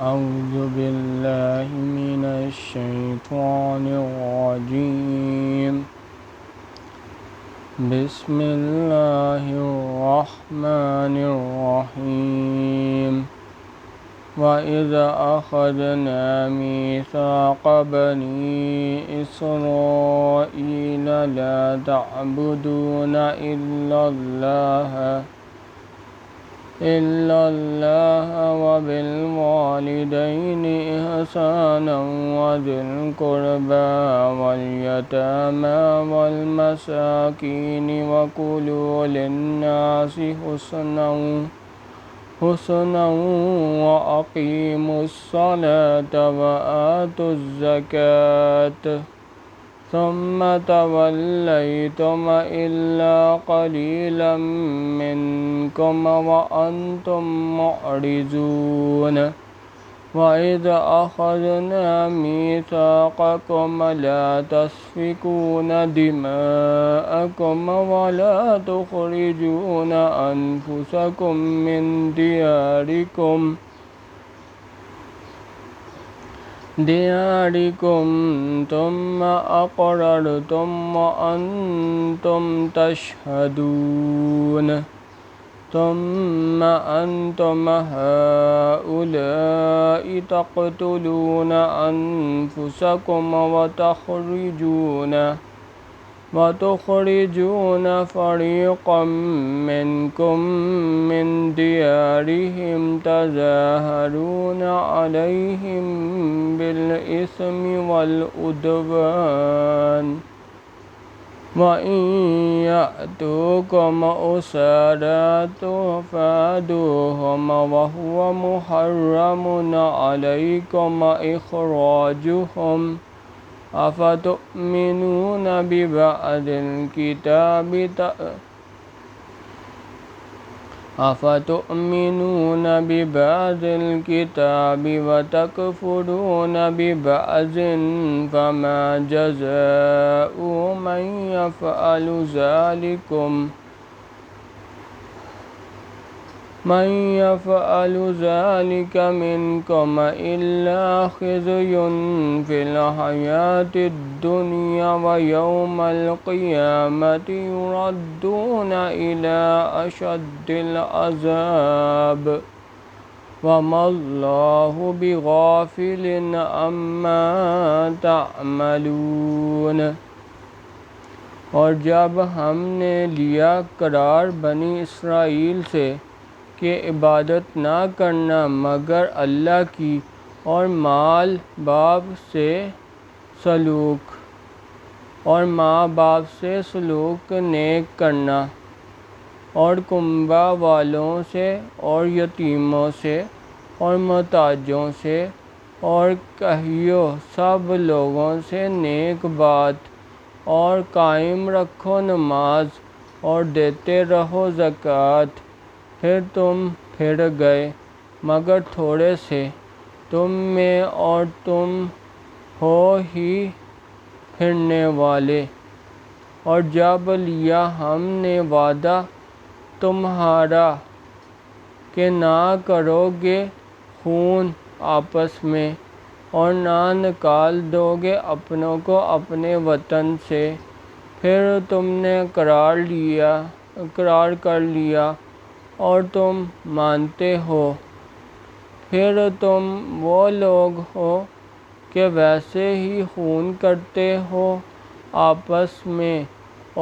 أعوذ بالله من الشيطان الرجيم. بسم الله الرحمن الرحيم. وإذ أخذنا ميثاق بني إسرائيل لا تعبدون إلا الله وبالوالدين إحسانا وذي القربى واليتامى والمساكين وقولوا للناس حسنا وأقيموا الصلاة وآتوا الزكاة ثم توليتم إلا قليلا منكم وأنتم معرضون. وإذ أخذنا ميثاقكم لا تسفكون دماءكم ولا تخرجون أنفسكم من دياركم ثم أقررتم وأنتم تشهدون. ثم أنتم هؤلاء تقتلون أنفسكم وتخرجون فريقا منكم من ديارهم تظاهرون عليهم بالإثم والعدوان وإن يأتوكم أسارى تفادوهم وهو محرم عليكم إخراجهم. أفتؤمنون ببعض الكتاب وتكفرون ببعض فما جزاء من يفعل ذلك منكم إلا خزي في الحياة الدنيا ويوم القيامة يردون إلى أشد العذاب وما الله بغافل عما تعملون. اور جب ہم نے لیا قرار بنی اسرائیل سے کہ عبادت نہ کرنا مگر اللہ کی اور ماں باپ سے سلوک نیک کرنا اور کنبہ والوں سے اور یتیموں سے اور محتاجوں سے اور کہیو سب لوگوں سے نیک بات اور قائم رکھو نماز اور دیتے رہو زکوٰۃ. پھر تم پھر گئے مگر تھوڑے سے تم میں اور تم ہو ہی پھرنے والے. اور جب لیا ہم نے وعدہ تمہارا کہ نہ کرو گے خون آپس میں اور نہ نکال دو گے اپنوں کو اپنے وطن سے، پھر تم نے اقرار کر لیا اور تم مانتے ہو، پھر تم وہ لوگ ہو کہ ویسے ہی خون کرتے ہو آپس میں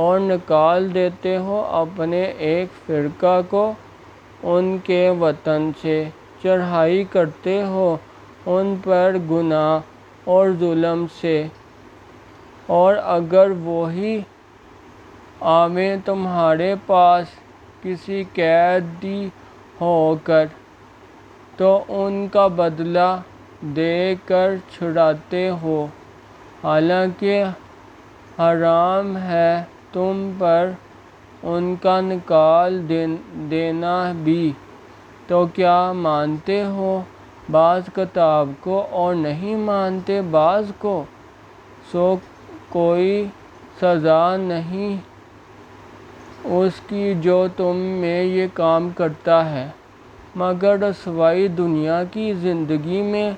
اور نکال دیتے ہو اپنے ایک فرقہ کو ان کے وطن سے، چڑھائی کرتے ہو ان پر گناہ اور ظلم سے. اور اگر وہی آویں تمہارے پاس کسی قیدی ہو کر تو ان کا بدلہ دے کر چھڑاتے ہو، حالانکہ حرام ہے تم پر ان کا نکال دینا بھی، تو کیا مانتے ہو بعض کتاب کو اور نہیں مانتے بعض کو؟ سو کوئی سزا نہیں اس کی جو تم میں یہ کام کرتا ہے. مگر رسوائی دنیا کی زندگی میں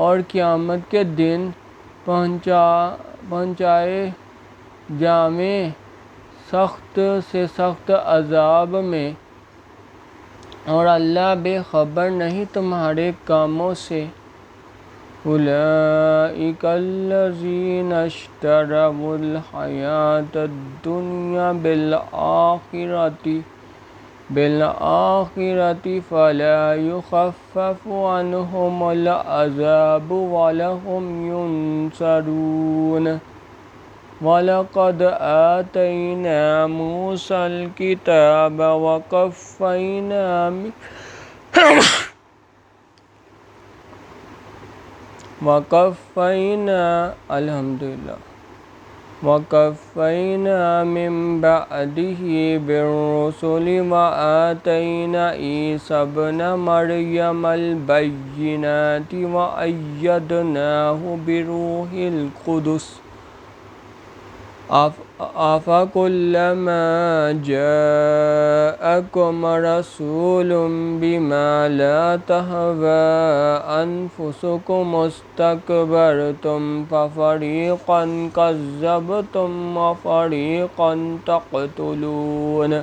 اور قیامت کے دن پہنچائے جائیں سخت سے سخت عذاب میں، اور اللہ بے خبر نہیں تمہارے کاموں سے۔ اولئک الذین اشتروا الحیاۃ الدنیا بالآخرۃ فلا یخفف عنہم العذاب ولہم ینصرون۔ وَلَقَدْ آتَيْنَا مُوسَى الْكِتَابَ وَقَفَّيْنَا مِن بَعْدِهِ بِالرُّسُلِ وَآتَيْنَا عِيسَى ابْنَ مَرْيَمَ الْبَيِّنَاتِ وَأَيَّدْنَاهُ بِرُوحِ الْقُدُسِ أَفَكُلَّمَا جَاءَكُمْ رَسُولٌ بِمَا لَا تَهْوَىٰ أَنفُسُكُمُ اسْتَكْبَرْتُمْ فَفَرِيقًا كَذَّبْتُمْ وَفَرِيقًا تَقْتُلُونَ۔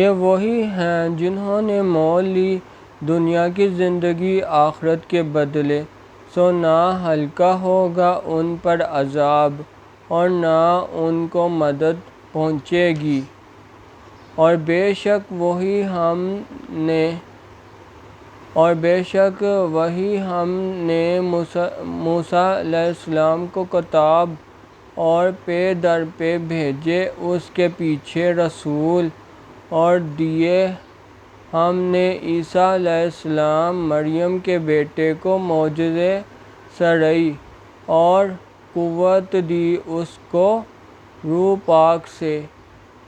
یہ وہی ہیں جنہوں نے مول لی دنیا کی زندگی آخرت کے بدلے، سو نہ ہلکا ہوگا ان پر عذاب اور نہ ان کو مدد پہنچے گی۔ اور بے شک وہی ہم نے موسیٰ علیہ السلام کو کتاب اور پے در پے بھیجے اس کے پیچھے رسول، اور دیے ہم نے عیسیٰ علیہ السلام مریم کے بیٹے کو معجزے سرئی اور قوت دی اس کو روح پاک سے۔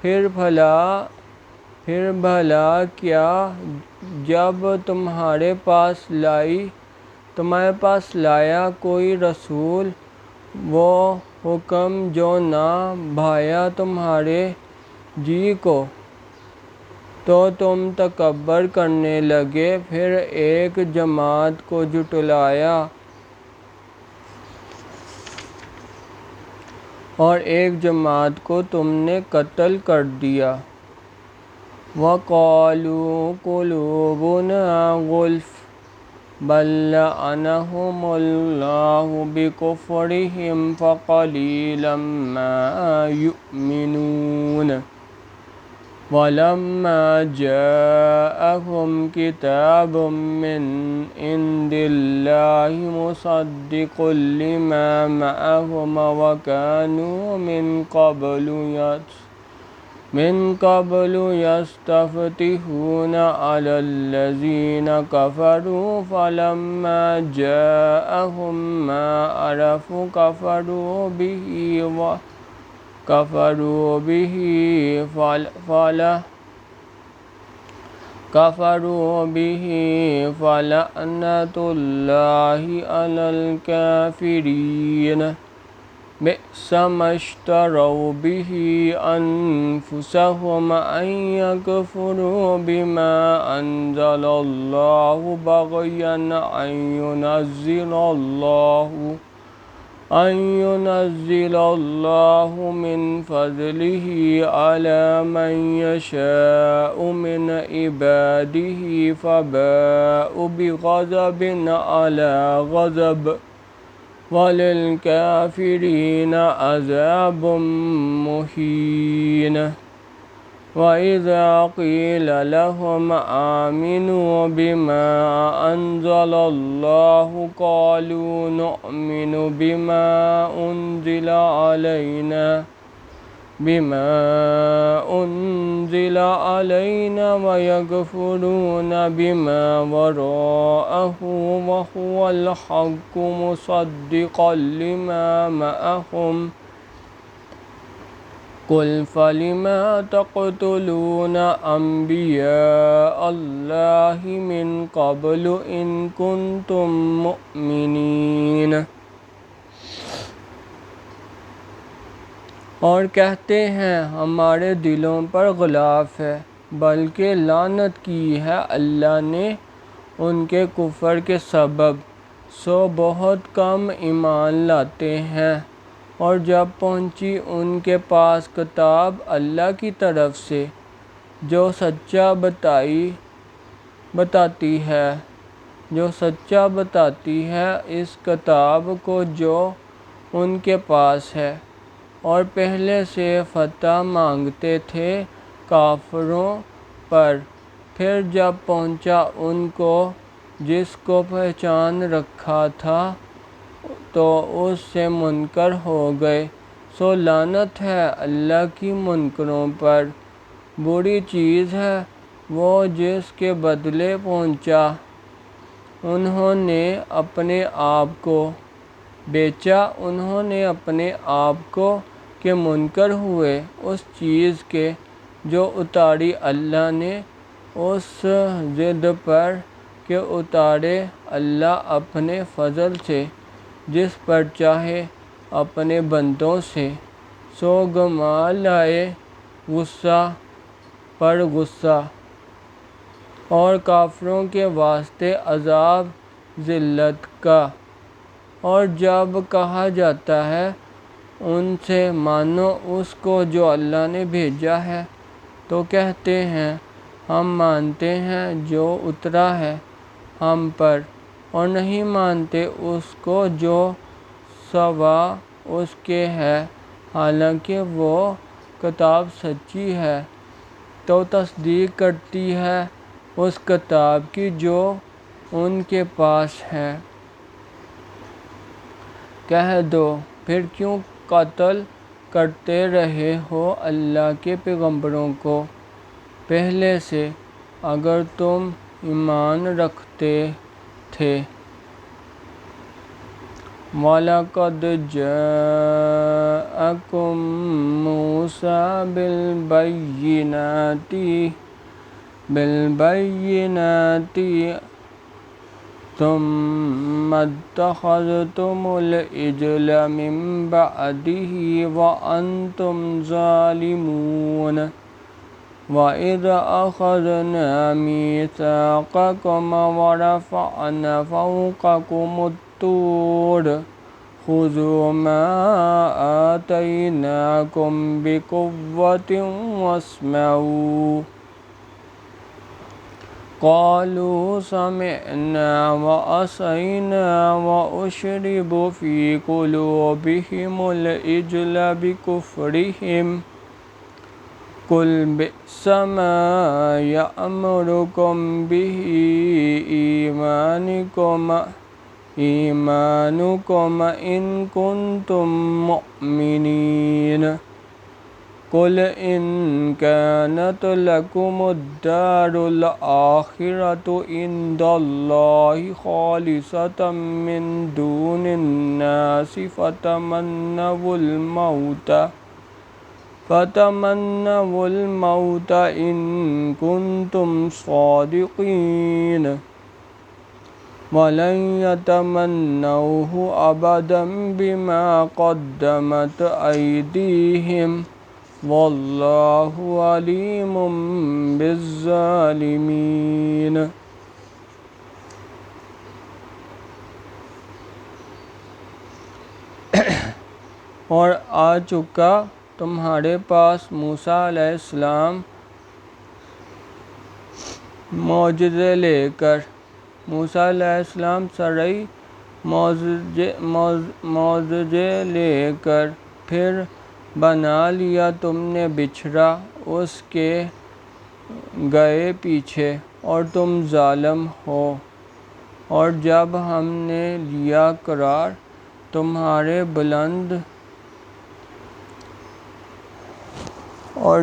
پھر بھلا کیا جب تمہارے پاس لایا کوئی رسول وہ حکم جو نہ بھایا تمہارے جی کو، تو تم تکبر کرنے لگے، پھر ایک جماعت کو جھٹلایا اور ایک جماعت کو تم نے قتل کر دیا۔ وَقَالُوا قُلُوبُنَا غُلْفٌ بَل لَّعَنَهُمُ اللَّهُ بِكُفْرِهِمْ فَقَلِيلًا مَّا يُؤْمِنُونَ۔ وَلَمَّا جَاءَهُمْ كِتَابٌ مِّنْ عِندِ اللَّهِ مُصَدِّقٌ لِّمَا مَعَهُمْ وَكَانُوا من قبل يستفتحون على الذين كفروا فلما جاءهم ما عرفوا كفروا به فلعنة الله على الكافرين۔ بئس ما اشتروا به أنفسهم أن يكفروا بما أنزل الله بغيا أن ينزل الله من فضله على من يشاء من عباده فباءوا بغضب على غضب وَلِلْكَافِرِينَ عَذَابٌ مُّهِينٌ۔ وَإِذَا قِيلَ لَهُمْ آمِنُوا بِمَا أَنزَلَ اللَّهُ قَالُوا نُؤْمِنُ بِمَا أُنزِلَ عَلَيْنَا وَيَكْفُرُونَ بِمَا وَرَاءَهُ وَهُوَ الْحَقُّ مُصَدِّقًا لِّمَا مَعَهُمْ قُلْ فَلِمَ تَقْتُلُونَ أَنبِيَاءَ اللَّهِ مِن قَبْلُ إِن كُنتُم مُّؤْمِنِينَ۔ اور کہتے ہیں ہمارے دلوں پر غلاف ہے، بلکہ لعنت کی ہے اللہ نے ان کے کفر کے سبب، سو بہت کم ایمان لاتے ہیں۔ اور جب پہنچی ان کے پاس کتاب اللہ کی طرف سے جو سچا بتاتی ہے اس کتاب کو جو ان کے پاس ہے، اور پہلے سے فتح مانگتے تھے کافروں پر، پھر جب پہنچا ان کو جس کو پہچان رکھا تھا تو اس سے منکر ہو گئے، سو لعنت ہے اللہ کی منکروں پر، بری چیز ہے وہ جس کے بدلے پہنچا۔ انہوں نے اپنے آپ کو بیچا، انہوں نے اپنے آپ کو کہ منکر ہوئے اس چیز کے جو اتاری اللہ نے، اس ضد پر کہ اتارے اللہ اپنے فضل سے جس پر چاہے اپنے بندوں سے، سو گما لائے غصہ پر غصہ۔ اور کافروں کے واسطے عذاب ذلت کا۔ اور جب کہا جاتا ہے ان سے مانو اس کو جو اللہ نے بھیجا ہے، تو کہتے ہیں ہم مانتے ہیں جو اترا ہے ہم پر، اور نہیں مانتے اس کو جو سوا اس کے ہے، حالانکہ وہ کتاب سچی ہے، تو تصدیق کرتی ہے اس کتاب کی جو ان کے پاس ہے۔ کہہ دو پھر کیوں قتل کرتے رہے ہو اللہ کے پیغمبروں کو پہلے سے اگر تم ایمان رکھتے تھے۔ وَلَقَدْ جَاءَكُم مُوسَىٰ بِالْبَيِّنَاتِ ثُمَّ اتَّخَذْتُمُ الْعِجْلَ مِن بَعْدِهِ وَأَنتُمْ ظَالِمُونَ وَإِذْ أَخَذْنَا مِيثَاقَكُمْ وَرَفَعْنَا فَوْقَكُمُ الطُّورَ خُذُوا مَا آتَيْنَاكُمْ بِقُوَّةٍ وَاسْمَعُوا قَالُوا سَمِعْنَا وَعَصَيْنَا وَأُشْرِبُوا فِي قُلُوبِهِمُ الْعِجْلَ بِكُفْرِهِمْ قُلْ بِئْسَ مَا يَأْمُرُكُم بِهِ إِيمَانُكُمْ إِن كُنتُم مُّؤْمِنِينَ قُلْ إِن كَانَتْ لَكُمُ الدَّارُ الْآخِرَةُ عِندَ اللَّهِ خَالِصَةً مِّن دُونِ النَّاسِ فَتَمَنَّوُا الْمَوْتَ إِن كُنتُمْ صَادِقِينَ وَلَن يَتَمَنَّوْهُ أَبَدًا بِمَا قَدَّمَتْ أَيْدِيهِمْ وَاللَّهُ عَلِيمٌ بِالظَّالِمِينَ۔ اور آ چکا تمہارے پاس موسیٰ علیہ السلام معجزے لے کر، موسیٰ علیہ السلام سرئی معجزے لے کر، پھر بنا لیا تم نے بچھڑا اس کے گئے پیچھے، اور تم ظالم ہو۔ اور جب ہم نے لیا قرار تمہارے بلند اور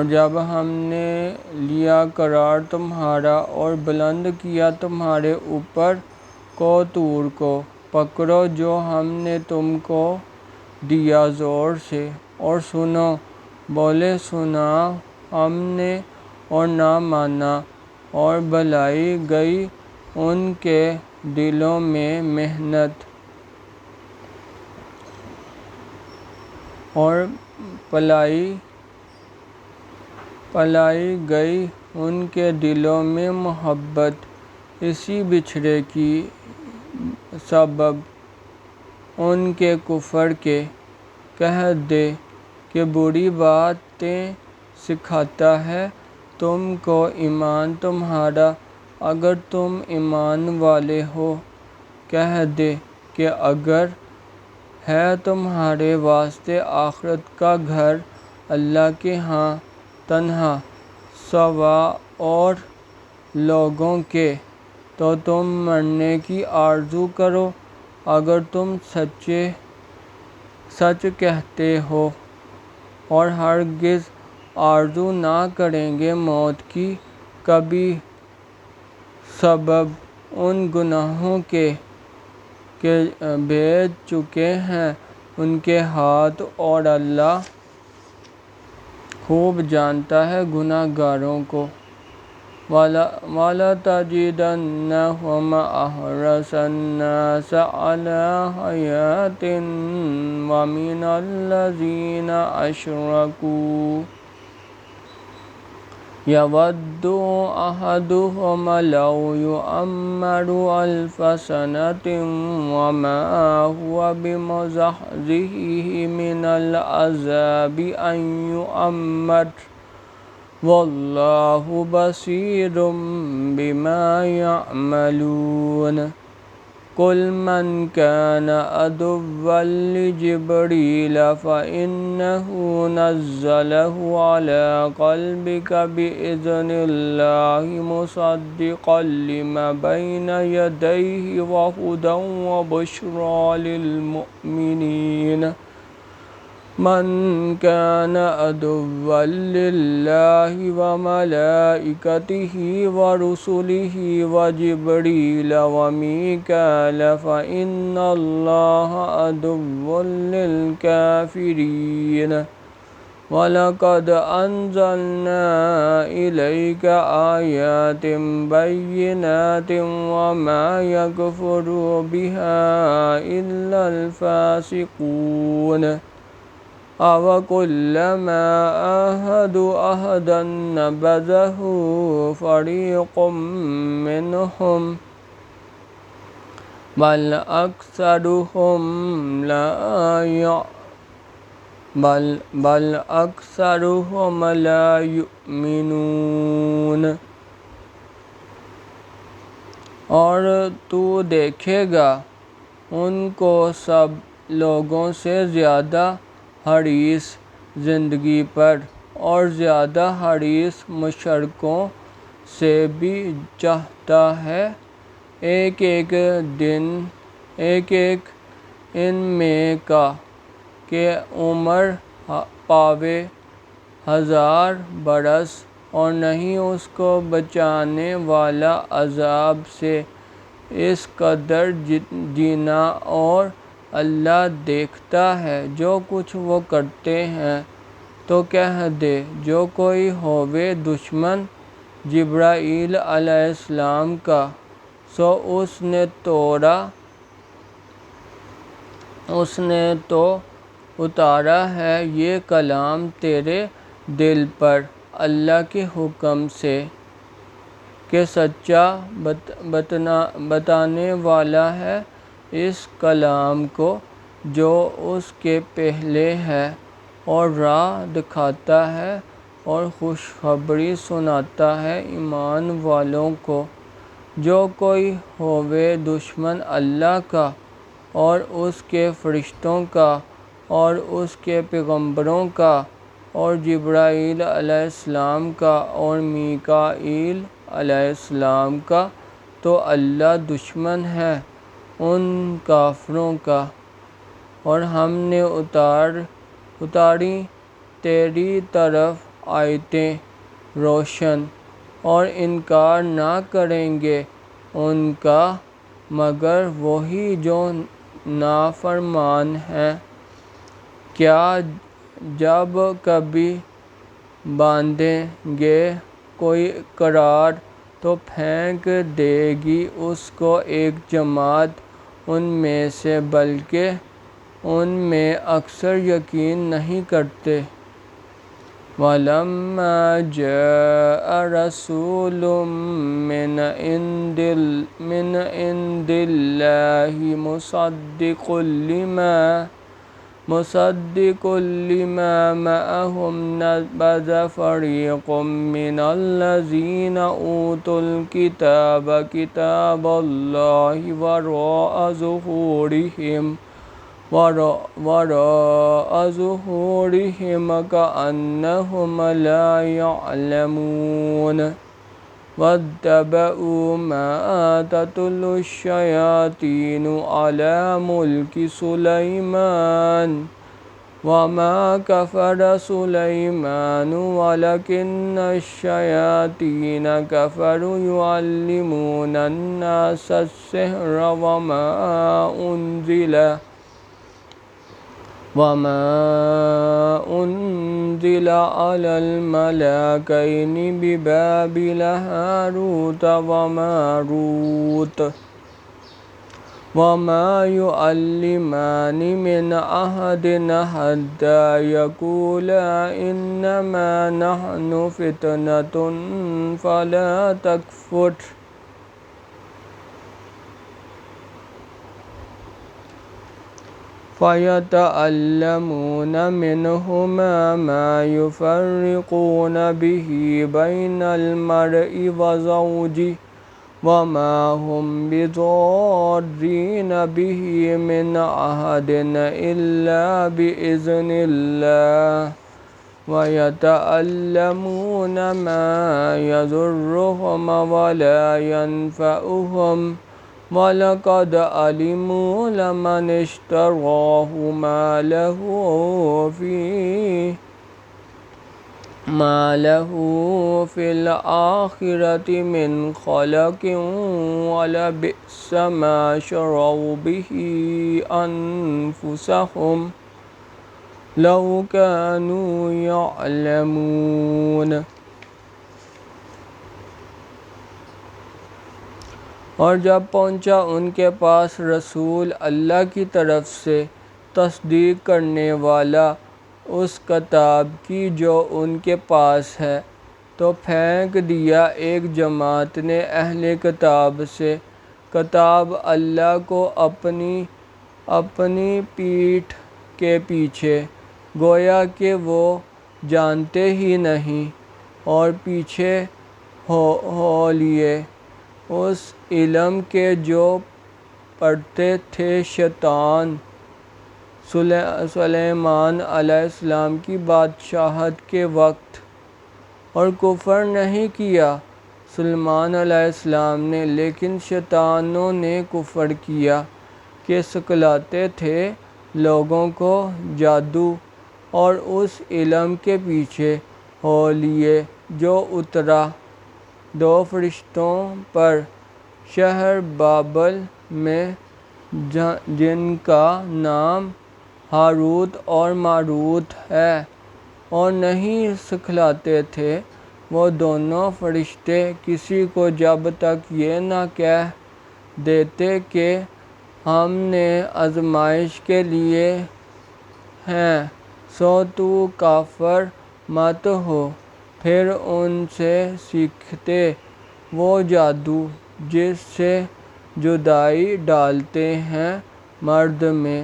جب ہم نے لیا قرار تمہارا اور بلند کیا تمہارے اوپر کو طور کو، پکڑو جو ہم نے تم کو دیا زور سے، اور سنو، بولے سنا ہم نے اور نہ مانا، اور بھلائی گئی ان کے دلوں میں محنت اور پلائی گئی ان کے دلوں میں محبت اسی بچھڑے کی سبب ان کے کفر کے کہہ دے کہ بری باتیں سکھاتا ہے تم کو ایمان تمہارا اگر تم ایمان والے ہو، کہہ دے کہ اگر ہے تمہارے واسطے آخرت کا گھر اللہ کے ہاں تنہا سوا اور لوگوں کے، تو تم مرنے کی آرزو کرو اگر تم سچ کہتے ہو، اور ہرگز آرزو نہ کریں گے موت کی کبھی سبب ان گناہوں کے کہ بھیج چکے ہیں ان کے ہاتھ، اور اللہ خوب جانتا ہے گناہ گاروں کو۔ وَلَتَجِدَنَّهُمْ أَحْرَصَ النَّاسِ عَلَىٰ حَيَاةٍ وَمِنَ الَّذِينَ أَشْرَكُوا يَوَدُّ أَحَدُهُمْ لَوْ يُعَمَّرُ أَلْفَ سَنَةٍ وَمَا هُوَ بِمُزَحْزِحِهِ مِنَ الْعَذَابِ أَن يُعَمَّرَ وَاللَّهُ بَصِيرٌ بِمَا يَعْمَلُونَ قُلْ مَنْ كَانَ عَدُوًّا لِجِبْرِيلَ فَإِنَّهُ نَزَّلَهُ عَلَىٰ قَلْبِكَ بِإِذْنِ اللَّهِ مُصَدِّقًا لِمَا بَيْنَ يَدَيْهِ وَهُدًى وَبُشْرَىٰ لِلْمُؤْمِنِينَ مَنْ كَانَ عَدُوًّا لِلَّهِ وَمَلَائِكَتِهِ وَرُسُلِهِ وَجِبْرِيلَ وَمِيكَالَ فَإِنَّ اللَّهَ عَدُوٌّ لِلْكَافِرِينَ وَلَقَدْ أَنزَلْنَا إِلَيْكَ آيَاتٍ بَيِّنَاتٍ وَمَا يَكْفُرُ بِهَا إِلَّا الْفَاسِقُونَ أَوَكُلَّمَا عَاهَدُوا عَهْدًا نَبَذَهُ فَرِيقٌ مِّنْهُم بَلْ أَكْثَرُهُمْ لَا يُؤْمِنُونَ۔ اور تو دیکھے گا ان کو سب لوگوں سے زیادہ حریص زندگی پر اور زیادہ حریص مشرکوں سے بھی چاہتا ہے ایک ان میں کا کہ عمر پاوے 1000 برس اور نہیں اس کو بچانے والا عذاب سے اس قدر جینا، اور اللہ دیکھتا ہے جو کچھ وہ کرتے ہیں۔ تو کہہ دے جو کوئی ہووے دشمن جبرائیل علیہ السلام کا، سو اس نے تو اتارا ہے یہ کلام تیرے دل پر اللہ کے حکم سے کہ سچا بتانے والا ہے اس کلام کو جو اس کے پہلے ہے، اور راہ دکھاتا ہے اور خوشخبری سناتا ہے ایمان والوں کو۔ جو کوئی ہووے دشمن اللہ کا اور اس کے فرشتوں کا اور اس کے پیغمبروں کا اور جبرائیل علیہ السلام کا اور میکائیل علیہ السلام کا، تو اللہ دشمن ہے ان کافروں کا۔ اور ہم نے اتاری تیری طرف آیتیں روشن، اور انکار نہ کریں گے ان کا مگر وہی جو نافرمان ہیں۔ کیا جب کبھی باندھیں گے کوئی قرار تو پھینک دے گی اس کو ایک جماعت ان میں سے، بلکہ ان میں اکثر یقین نہیں کرتے۔ وَلَمَّا جَاءَ رَسُولٌ مِّنْ عِندِ اللَّهِ مُصَدِّقٌ لِّمَا مَعَهُمْ نَبَذَ فَرِيقٌ مِّنَ الَّذِينَ أُوتُوا الْكِتَابَ كِتَابَ اللَّهِ وَرَاءَ ظُهُورِهِمْ كَأَنَّهُمْ لَا يَعْلَمُونَ وَاتَّبَعُوا مَا تَتْلُو الشَّيَاطِينُ عَلَىٰ مُلْكِ سُلَيْمَانَ وَمَا كَفَرَ سُلَيْمَانُ وَلَكِنَّ الشَّيَاطِينَ كَفَرُوا يُعَلِّمُونَ النَّاسَ السِّحْرَ وَمَا أُنزِلَ عَلَى الْمَلَكَيْنِ بِبَابِلَ هَارُوتَ وَمَارُوتَ وَمَا يُعَلِّمَانِ مِنْ أَحَدٍ حَتَّىٰ يَقُولَا إِنَّمَا نَحْنُ فِتْنَةٌ فَلَا تَكْفُرْ فَيَتَعَلَّمُونَ مِنْهُمَا مَا يُفَرِّقُونَ بِهِ بَيْنَ الْمَرْءِ وَزَوْجِهِ وَمَا هُمْ بِضَارِّينَ بِهِ مِنْ أَحَدٍ إِلَّا بِإِذْنِ اللَّهِ وَيَتَعَلَّمُونَ مَا يَضُرُّهُمْ وَلَا يَنفَعُهُمْ وَلَقَدْ عَلِمُوا لَمَنِ اشْتَرَاهُ مَا لَهُ فِي الْآخِرَةِ مِنْ خَلَقٍ وَلَبِئْسَ مَا شَرَوْا بِهِ أَنفُسَهُمْ لَوْ كَانُوا يَعْلَمُونَ۔ اور جب پہنچا ان کے پاس رسول اللہ کی طرف سے تصدیق کرنے والا اس کتاب کی جو ان کے پاس ہے، تو پھینک دیا ایک جماعت نے اہل کتاب سے کتاب اللہ کو اپنی پیٹھ کے پیچھے، گویا کہ وہ جانتے ہی نہیں، اور پیچھے ہو لیے اس علم کے جو پڑھتے تھے شیطان سلیمان علیہ السلام کی بادشاہت کے وقت، اور کفر نہیں کیا سلیمان علیہ السلام نے، لیکن شیطانوں نے کفر کیا کہ سکھلاتے تھے لوگوں کو جادو، اور اس علم کے پیچھے ہو لیے جو اترا 2 فرشتوں پر شہر بابل میں، جن کا نام ہاروت اور ماروت ہے، اور نہیں سکھلاتے تھے وہ دونوں فرشتے کسی کو جب تک یہ نہ کہہ دیتے کہ ہم نے آزمائش کے لیے ہیں، سو تو کافر مت ہو۔ پھر ان سے سیکھتے وہ جادو جس سے جدائی ڈالتے ہیں مرد میں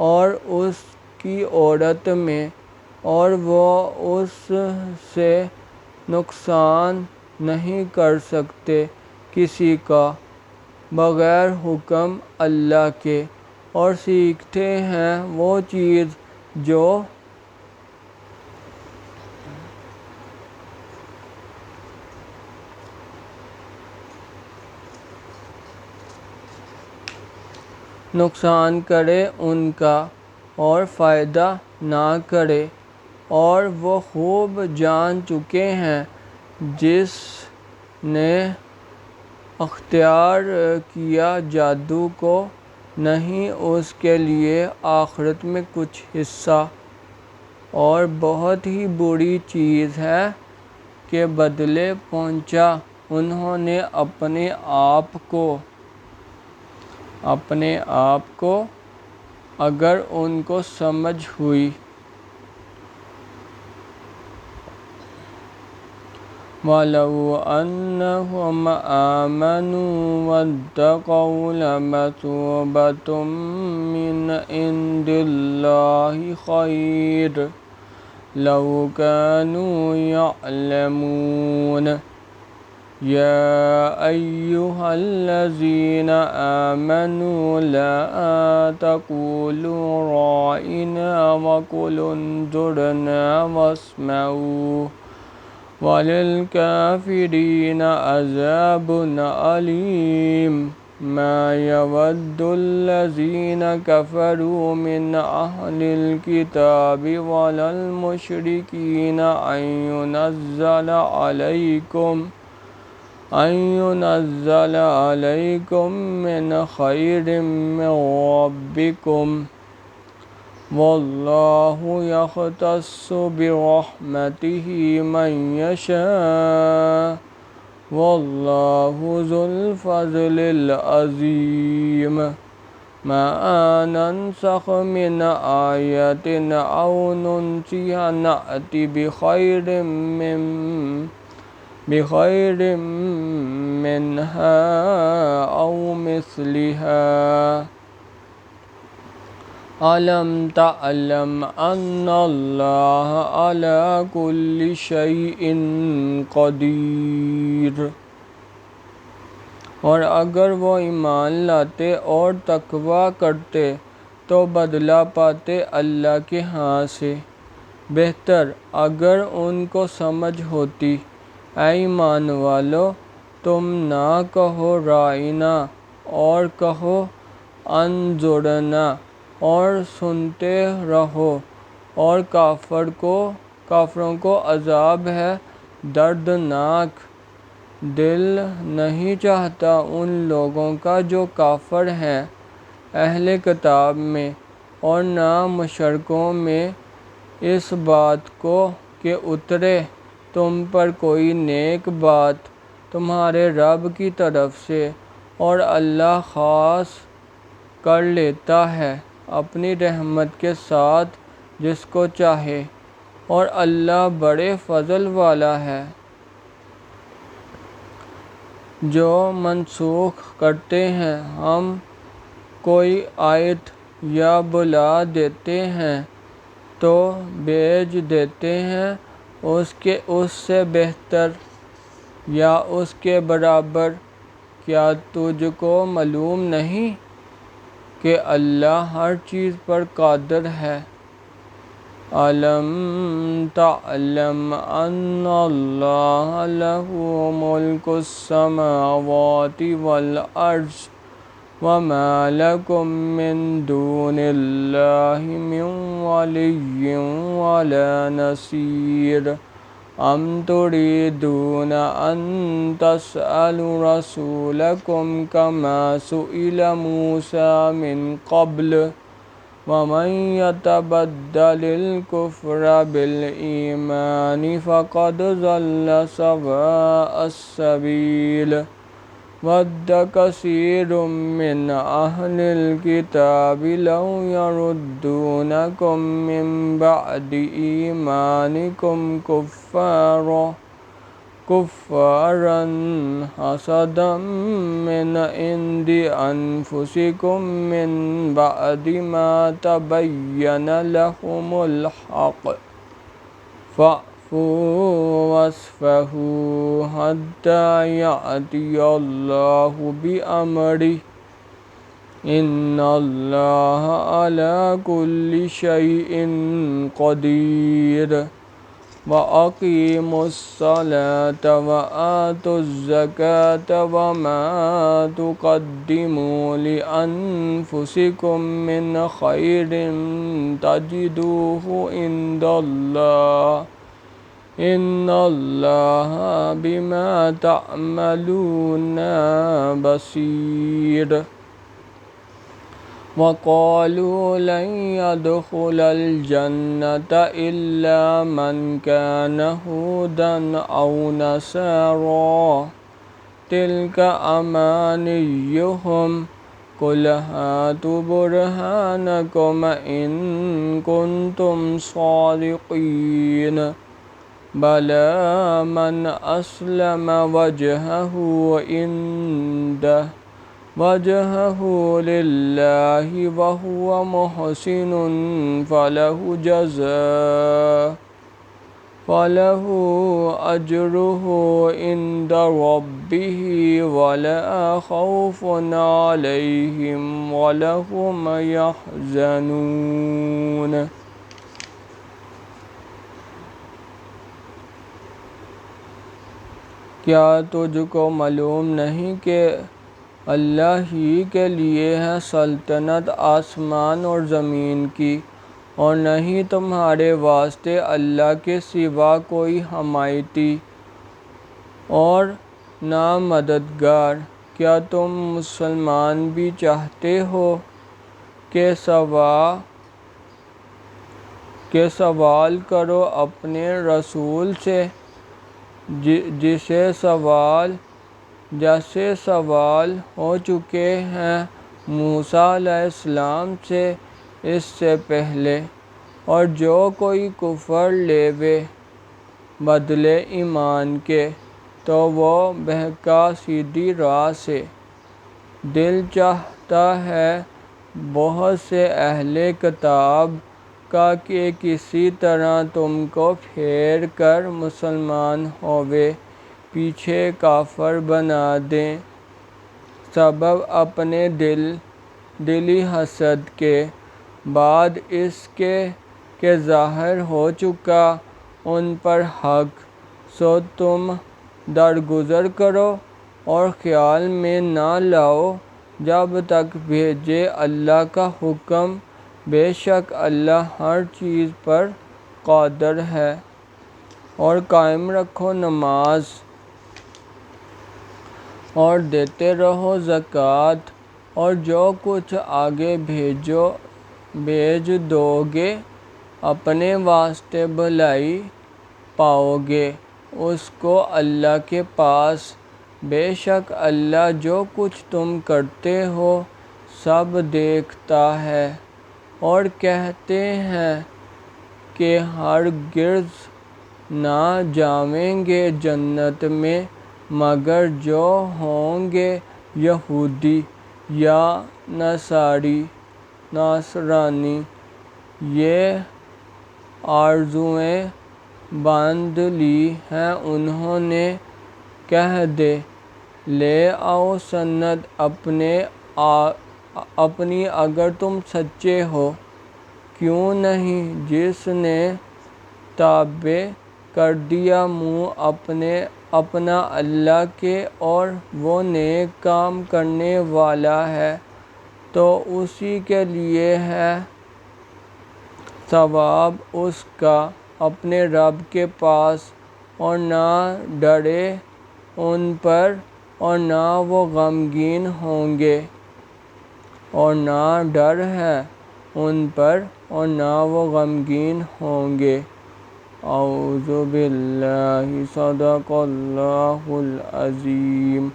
اور اس کی عورت میں، اور وہ اس سے نقصان نہیں کر سکتے کسی کا بغیر حکم اللہ کے، اور سیکھتے ہیں وہ چیز جو نقصان کرے ان کا اور فائدہ نہ کرے، اور وہ خوب جان چکے ہیں جس نے اختیار کیا جادو کو، نہیں اس کے لیے آخرت میں کچھ حصہ، اور بہت ہی بری چیز ہے کہ بدلے پہنچا انہوں نے اپنے آپ کو اگر ان کو سمجھ ہوئی۔ وَلَوْ أَنَّهُمْ آمَنُوا وَاتَّقَوْا لَمَثُوبَةٌ مِّنْ عِندِ اللَّهِ خَيْرٌ لَوْ كَانُوا يَعْلَمُونَ يَا أَيُّهَا الَّذِينَ آمَنُوا لَا تَقُولُوا رَاعِنَا وَقُولُوا انظُرْنَا وَاسْمَعُوا وَلِلْكَافِرِينَ عَذَابٌ أَلِيمٌ مَا يَوَدُّ الَّذِينَ كَفَرُوا مِنْ أَهْلِ الْكِتَابِ وَلَا الْمُشْرِكِينَ أَن يُنَزَّلَ عَلَيْكُم مِّنْ خَيْرٍ مِّن رَّبِّكُمْ وَاللَّهُ يَخْتَصُّ بِرَحْمَتِهِ مَن يَشَاءُ وَاللَّهُ ذُو الْفَضْلِ الْعَظِيمِ مَا نَنسَخْ مِنْ آيَةٍ أَوْ نُنسِهَا نَأْتِ بِخَيْرٍ مِّنْهَا أَوْ مِثْلِهَا أَلَمْ تَعْلَمْ أَنَّ اللَّهَ عَلَىٰ كُلِّ شَيْءٍ قَدِيرٌ۔ اور اگر وہ ایمان لاتے اور تقویٰ کرتے تو بدلہ پاتے اللہ کے ہاں سے۔ بہتر اگر ان کو سمجھ ہوتی۔ اے ایمان والو، تم نہ کہو راعنا اور کہو انظرنا اور سنتے رہو، اور کافروں کو عذاب ہے دردناک۔ دل نہیں چاہتا ان لوگوں کا جو کافر ہیں اہل کتاب میں، اور نہ مشرکوں میں، اس بات کو کہ اترے تم پر کوئی نیک بات تمہارے رب کی طرف سے، اور اللہ خاص کر لیتا ہے اپنی رحمت کے ساتھ جس کو چاہے، اور اللہ بڑے فضل والا ہے۔ جو منسوخ کرتے ہیں ہم کوئی آیت یا بلا دیتے ہیں تو بھیج دیتے ہیں اس سے بہتر یا اس کے برابر۔ کیا تجھ کو معلوم نہیں کہ اللہ ہر چیز پر قادر ہے؟ أَلَمْ تَعْلَمْ أَنَّ اللَّهَ لَهُ مُلْكُ السَّمَاوَاتِ وَالْأَرْضِ وَمَا لَكُم مِّن دُونِ اللَّهِ مِن وَلِيٍّ وَلَا نَصِيرٍ أَمْ تُرِيدُونَ أَن تَسْأَلُوا رَسُولَكُمْ كَمَا سُئِلَ مُوسَىٰ مِن قَبْلُ وَمَن يَتَبَدَّلِ الْكُفْرَ بِالْإِيمَانِ فَقَدْ ضَلَّ سَوَاءَ السَّبِيلِ وَدَّ كَثِيرٌ مِّنْ أَهْلِ الْكِتَابِ لَوْ يَرُدُّونَكُم مِّن بَعْدِ إِيمَانِكُمْ كُفَّارًا حَسَدًا مِّنْ عِندِ أَنفُسِكُم مِّن بَعْدِ مَا تَبَيَّنَ لَهُمُ الْحَقُّ فَاعْفُوا وَاصْفَحُوا حَتَّىٰ يَأْتِيَ اللَّهُ بِأَمْرِهِ إِنَّ اللَّهَ عَلَىٰ كُلِّ شَيْءٍ قَدِيرٌ وَأَقِيمُوا الصَّلَاةَ وَآتُوا الزَّكَاةَ وَمَا تُقَدِّمُوا لِأَنفُسِكُم مِّنْ خَيْرٍ تَجِدُوهُ عِندَ اللَّهِ إِنَّ اللَّهَ بِمَا تَعْمَلُونَ بَصِيرٌ۔ وَقَالُوا لَن يَدْخُلَ الْجَنَّةَ إِلَّا مَن كَانَ هُودًا أَوْ نَصَارَىٰ تِلْكَ أَمَانِيُّهُمْ قل هاتوا برهانكم إن كنتم صادقين بلى من أسلم وجهه لله وهو محسن فله أجره عند ربه ولا خوف عليهم ولا هم يحزنون۔ کیا تجھ کو معلوم نہیں کہ اللہ ہی کے لیے ہے سلطنت آسمان اور زمین کی، اور نہیں تمہارے واسطے اللہ کے سوا کوئی حمایتی اور نہ مددگار۔ کیا تم مسلمان بھی چاہتے ہو کہ سوال کرو اپنے رسول سے جیسے سوال ہو چکے ہیں موسیٰ علیہ السلام سے اس سے پہلے، اور جو کوئی کفر لیوے بدلے ایمان کے تو وہ بہکا سیدھی راہ سے۔ دل چاہتا ہے بہت سے اہل کتاب کا کہ کسی طرح تم کو پھیر کر مسلمان ہوئے پیچھے کافر بنا دیں، سبب اپنے دلی حسد کے، بعد اس کے کہ ظاہر ہو چکا ان پر حق، سو تم درگزر کرو اور خیال میں نہ لاؤ جب تک بھیجے اللہ کا حکم، بے شک اللہ ہر چیز پر قادر ہے۔ اور قائم رکھو نماز اور دیتے رہو زکوٰۃ، اور جو کچھ آگے بھیج دو گے اپنے واسطے بھلائی پاؤ گے اس کو اللہ کے پاس، بے شک اللہ جو کچھ تم کرتے ہو سب دیکھتا ہے۔ اور کہتے ہیں کہ ہرگز نہ جائیں گے جنت میں مگر جو ہوں گے یہودی یا نصرانی۔ یہ آرزوئیں باندھ لی ہیں انہوں نے، کہہ دے لے آؤ سند اپنی اگر تم سچے ہو، کیوں نہیں جس نے تابع کر دیا منہ اپنا اللہ کے اور وہ نیک کام کرنے والا ہے تو اسی کے لیے ہے ثواب اس کا اپنے رب کے پاس، اور نہ ڈرے ان پر اور نہ وہ غمگین ہوں گے، اور نہ ڈر ہے ان پر اور نہ وہ غمگین ہوں گے۔ اعوذ باللہ، صدق اللہ العظیم۔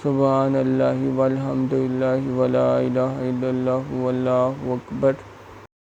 سبحان اللہ والحمد للہ ولا الہ الا اللہ واللہ اکبر۔